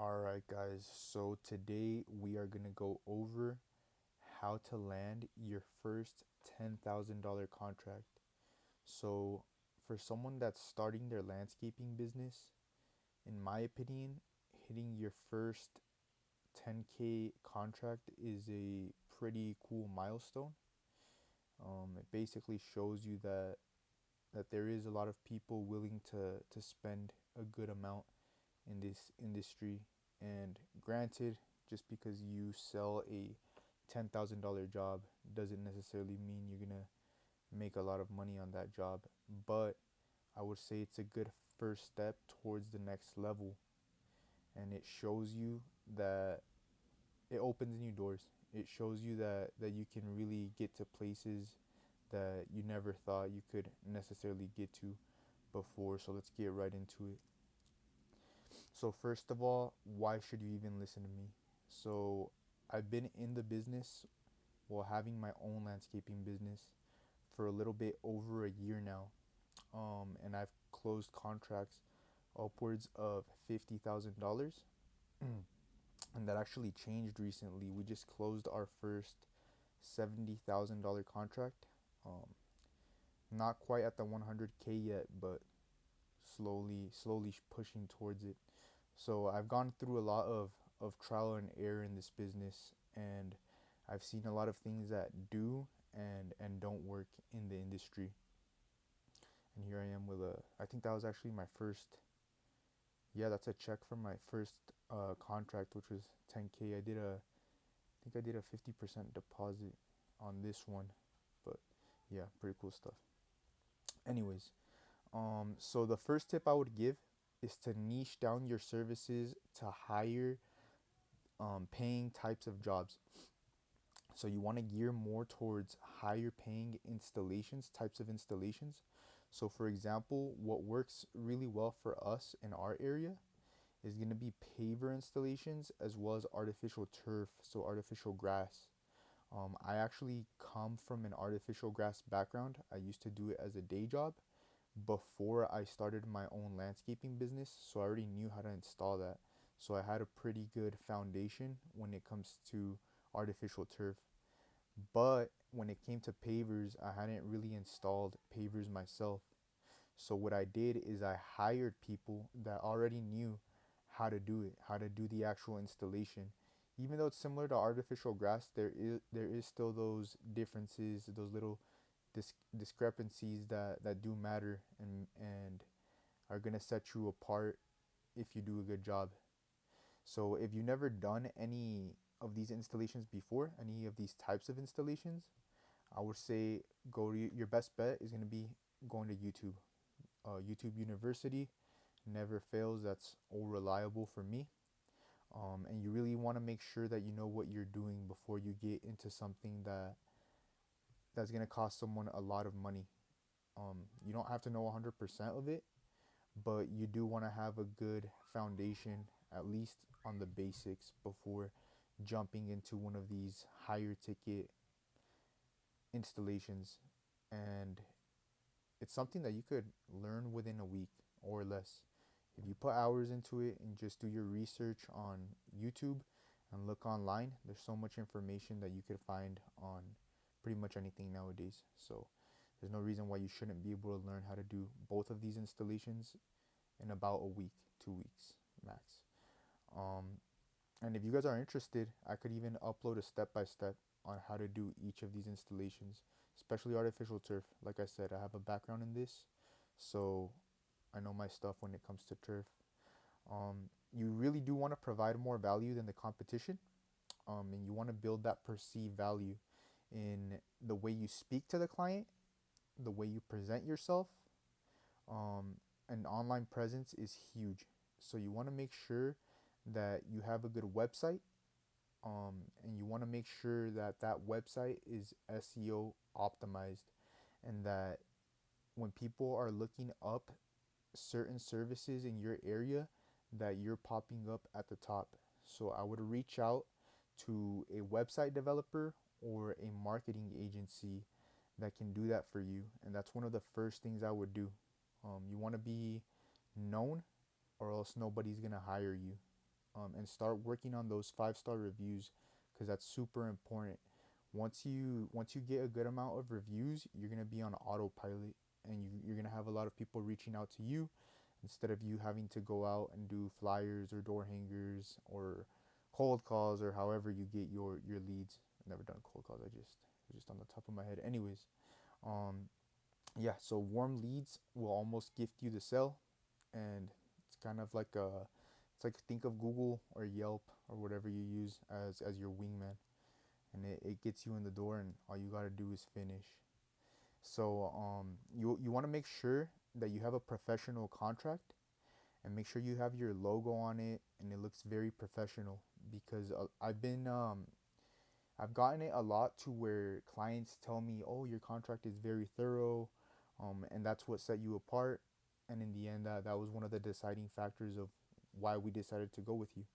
Alright, guys, so today we are going to go over how to land your first $10,000 contract. So, for someone that's starting their landscaping business, in my opinion, hitting your first 10K contract is a pretty cool milestone. It basically shows you that there is a lot of people willing to spend a good amount in this industry. And granted, just because you sell a $10,000 job doesn't necessarily mean you're gonna make a lot of money on that job. But I would say it's a good first step towards the next level. And it shows you that it opens new doors. It shows you that you can really get to places that you never thought you could necessarily get to before. So let's get right into it. So first of all, why should you even listen to me? So I've been in the business while having my own landscaping business for a little bit over a year now. And I've closed contracts upwards of $50,000. And that actually changed recently. We just closed our first $70,000 contract. Um, Not quite at the 100K yet, but slowly pushing towards it. So I've gone through a lot of trial and error in this business, and I've seen a lot of things that do and don't work in the industry. And here I am with I think that was actually my first, yeah, that's a check from my first contract, which was 10K. I think I did a 50% deposit on this one, but yeah, pretty cool stuff. Anyways, so the first tip I would give is to niche down your services to higher paying types of jobs. So you want to gear more towards higher paying installations, types of installations. So for example, what works really well for us in our area is going to be paver installations as well as artificial turf, so artificial grass. I actually come from an artificial grass background. I used to do it as a day job before I started my own landscaping business, so I already knew how to install that. So I had a pretty good foundation when it comes to artificial turf. But when it came to pavers, I hadn't really installed pavers myself. So what I did is I hired people that already knew how to do it, how to do the actual installation. Even though it's similar to artificial grass, there is still those differences, those little discrepancies that do matter and are gonna set you apart if you do a good job. So if you've never done any of these installations before, any of these types of installations, I would say your best bet is going to be going to YouTube. YouTube University never fails. That's all reliable for me. And you really want to make sure that you know what you're doing before you get into something that's going to cost someone a lot of money. You don't have to know 100% of it, but you do want to have a good foundation, at least on the basics, before jumping into one of these higher ticket installations. And it's something that you could learn within a week or less. If you put hours into it and just do your research on YouTube and look online, there's so much information that you could find on pretty much anything nowadays. So there's no reason why you shouldn't be able to learn how to do both of these installations in about a week, 2 weeks max. Um, and if you guys are interested, I could even upload a step by step on how to do each of these installations, especially artificial turf. Like I said, I have a background in this, so I know my stuff when it comes to turf. You really do want to provide more value than the competition, and you want to build that perceived value in the way you speak to the client, the way you present yourself. An online presence is huge, so you want to make sure that you have a good website, and you want to make sure that that website is SEO optimized, and that when people are looking up certain services in your area, that you're popping up at the top. So I would reach out to a website developer or a marketing agency that can do that for you, and that's one of the first things I would do. You want to be known, or else nobody's gonna hire you. and start working on those 5-star reviews because that's super important. Once you get a good amount of reviews, you're gonna be on autopilot, and you're gonna have a lot of people reaching out to you instead of you having to go out and do flyers or door hangers or cold calls or however you get your leads. I've never done cold calls. I just on the top of my head. Anyways, um, yeah. So warm leads will almost gift you the sale, and it's kind of like it's like think of Google or Yelp or whatever you use as your wingman, and it gets you in the door, and all you gotta do is finish. So you want to make sure that you have a professional contract, and make sure you have your logo on it and it looks very professional, because I've gotten it a lot to where clients tell me, "Oh, your contract is very thorough," and that's what set you apart. And in the end, that was one of the deciding factors of why we decided to go with you.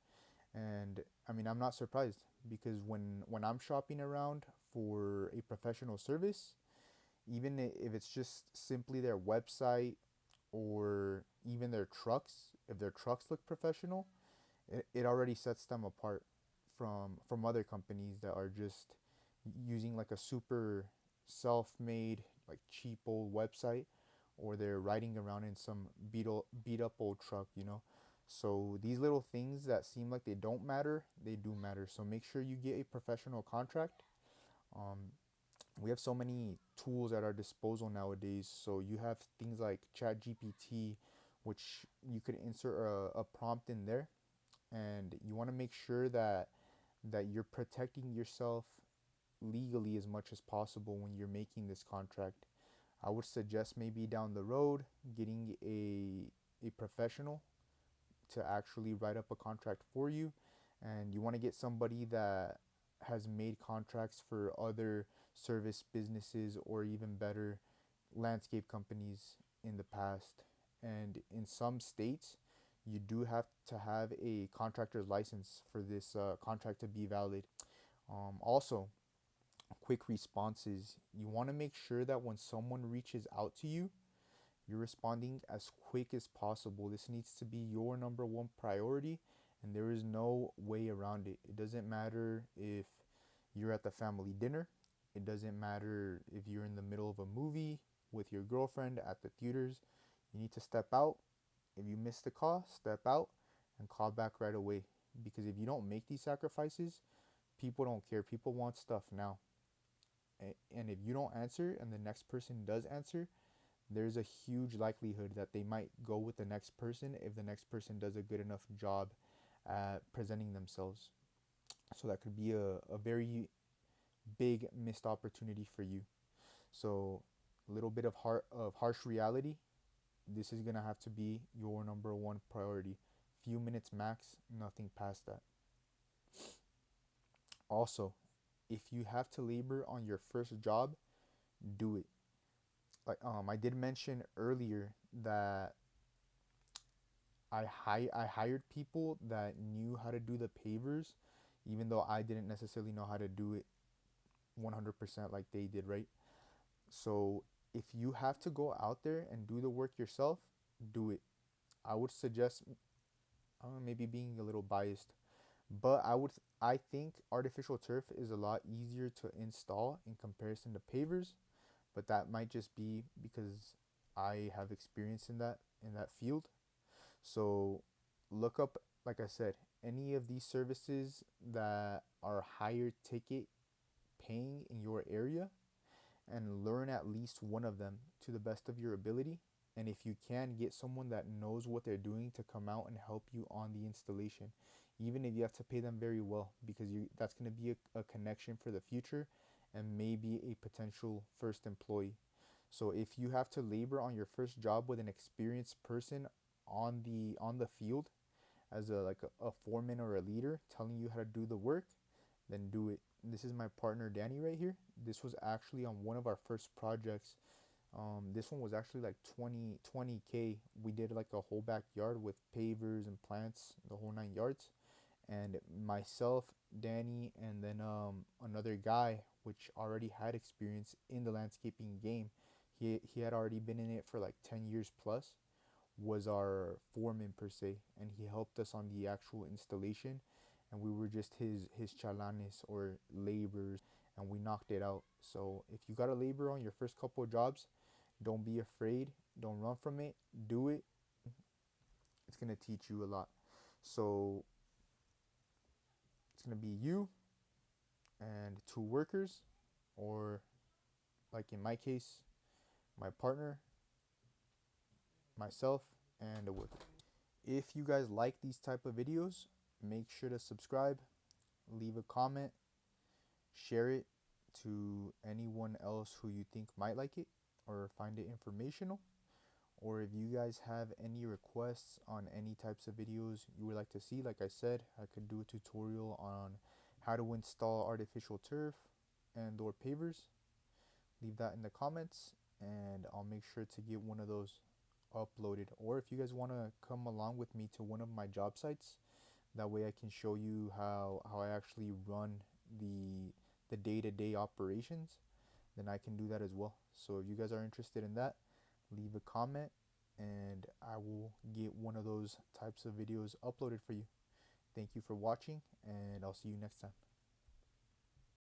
And I mean, I'm not surprised, because when I'm shopping around for a professional service, even if it's just simply their website or even their trucks, if their trucks look professional, it already sets them apart from other companies that are just using like a super self-made, like cheap old website, or they're riding around in some beat up old truck. So these little things that seem like they don't matter, they do matter. So make sure you get a professional contract. um, we have so many tools at our disposal nowadays. So you have things like ChatGPT, which you could insert a prompt in there, and you want to make sure that you're protecting yourself legally as much as possible when you're making this contract. I would suggest maybe down the road getting a professional to actually write up a contract for you, and you want to get somebody that has made contracts for other service businesses or even better landscape companies in the past. And in some states, you do have to have a contractor's license for this contract to be valid. Also, quick responses. You want to make sure that when someone reaches out to you, you're responding as quick as possible. This needs to be your number one priority, and there is no way around it. It doesn't matter if you're at the family dinner, it doesn't matter if you're in the middle of a movie with your girlfriend at the theaters. You need to step out. If you miss the call, step out and call back right away. Because if you don't make these sacrifices, people don't care. People want stuff now. And if you don't answer and the next person does answer, there's a huge likelihood that they might go with the next person if the next person does a good enough job at presenting themselves. So that could be a very big missed opportunity for you. So a little bit of harsh reality. This is gonna have to be your number one priority. Few minutes max, nothing past that. Also, if you have to labor on your first job, do it. Like I did mention earlier that I hired people that knew how to do the pavers, even though I didn't necessarily know how to do it 100% like they did, right? So if you have to go out there and do the work yourself, do it. I would suggest, maybe being a little biased, but I think artificial turf is a lot easier to install in comparison to pavers, but that might just be because I have experience in that field. So look up, like I said, any of these services that are higher ticket paying in your area, and learn at least one of them to the best of your ability. And if you can, get someone that knows what they're doing to come out and help you on the installation, even if you have to pay them very well, because that's going to be a connection for the future and maybe a potential first employee. So if you have to labor on your first job with an experienced person on the field, as a foreman or a leader telling you how to do the work, then do it. This is my partner Danny right here. This was actually on one of our first projects. This one was actually like 20K. We did like a whole backyard with pavers and plants, the whole 9 yards. And myself, Danny, and then another guy, which already had experience in the landscaping game. He had already been in it for like 10 years plus. was our foreman per se, and he helped us on the actual installation, and we were just his chalanes or laborers, and we knocked it out. So if you got to labor on your first couple of jobs, don't be afraid, don't run from it, do it. It's going to teach you a lot. So it's going to be you and two workers, or like in my case, my partner, myself, and a worker. If you guys like these type of videos, make sure to subscribe, leave a comment, share it to anyone else who you think might like it or find it informational. Or if you guys have any requests on any types of videos you would like to see, like I said, I could do a tutorial on how to install artificial turf and or pavers. Leave that in the comments and I'll make sure to get one of those uploaded. Or if you guys want to come along with me to one of my job sites, that way I can show you how I actually run the day-to-day operations, then I can do that as well. So if you guys are interested in that, leave a comment and I will get one of those types of videos uploaded for you. Thank you for watching and I'll see you next time.